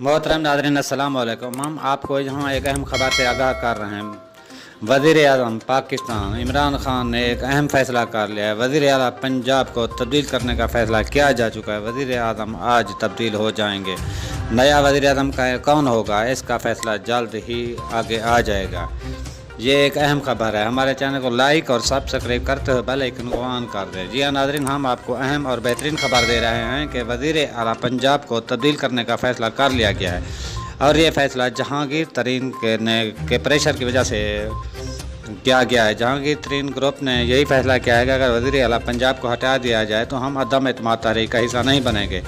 मोहतरम नाज़रीन अस्सलाम वालेकुम। हम आपको यहाँ एक अहम खबर से आगाह कर रहे हैं। वज़ीर आज़म पाकिस्तान इमरान खान ने एक अहम फ़ैसला कर लिया है। वज़ीर आला पंजाब को तब्दील करने का फ़ैसला किया जा चुका है। वज़ीर आज़म आज तब्दील हो जाएंगे। नया वज़ीर आज़म कौन होगा, इसका फ़ैसला जल्द ही आगे आ जाएगा। ये एक अहम खबर है। हमारे चैनल को लाइक और सब्सक्राइब करते हुए बेल आइकन को ऑन कर दें। जी हाँ नाज़रीन, हम आपको अहम और बेहतरीन खबर दे रहे हैं कि वज़ीर आला पंजाब को तब्दील करने का फ़ैसला कर लिया गया है और ये फ़ैसला जहांगीर तरीन के प्रेशर की वजह से किया गया है। जहांगीर तरीन ग्रुप ने यही फ़ैसला किया है कि अगर वज़ीर आला पंजाब को हटा दिया जाए तो हम अदम एतमाद तहरीक का हिस्सा नहीं बनेंगे।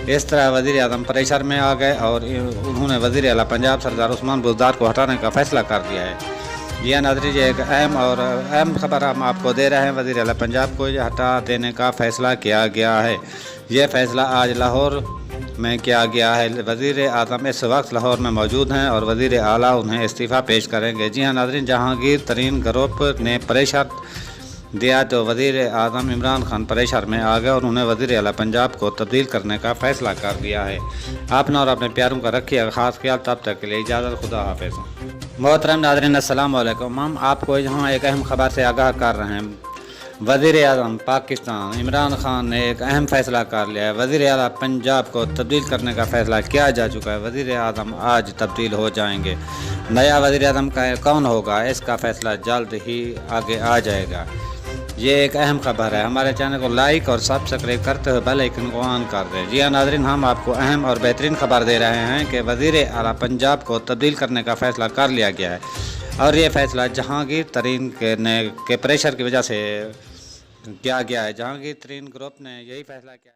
इस तरह वज़ीर आज़म प्रेशर में आ गए और उन्होंने वज़ीर आला पंजाब सरदार उस्मान बुज़दार को हटाने का फ़ैसला कर दिया है। ये नाज़रीन, ये एक अहम खबर हम आपको दे रहे हैं। वज़ीर आला पंजाब को हटा देने का फ़ैसला किया गया है। ये फ़ैसला आज लाहौर में किया गया है। वज़ीर आज़म इस वक्त लाहौर में मौजूद हैं और वज़ीर आला उन्हें इस्तीफ़ा पेश करेंगे। जी हाँ नाज़रीन, जहांगीर तरीन ग्रुप ने प्रेशर दिया तो वज़ीर आज़म इमरान खान प्रेशर में आ गए और उन्हें वज़ीर आला पंजाब को तब्दील करने का फ़ैसला कर दिया है। आपने और अपने प्यारों का रखिएगा ख़ास ख्याल। तब तक के लिए इजाज़त, खुदा हाफ़िज़। मोहतरम नाज़रीन अस्सलाम वालेकुम। हम आपको यहाँ एक अहम खबर से आगाह कर रहे हैं। वज़ीर आज़म पाकिस्तान इमरान खान ने एक अहम फ़ैसला कर लिया है। वज़ीर आला पंजाब को तब्दील करने का फ़ैसला किया जा चुका है। वज़ीर आज़म आज तब्दील हो जाएंगे। नया वज़ीर आज़म कौन होगा, इसका फ़ैसला जल्द ही आगे आ जाएगा। ये एक अहम खबर है। हमारे चैनल को लाइक और सब्सक्राइब करते हुए बेल आइकन को ऑन कर दें। जी हाँ नाज़रीन, हम आपको अहम और बेहतरीन खबर दे रहे हैं कि वज़ीर आला पंजाब को तब्दील करने का फ़ैसला कर लिया गया है और ये फ़ैसला जहांगीर तरीन के प्रेशर की वजह से किया गया है। जहांगीर तरीन ग्रुप ने यही फ़ैसला किया।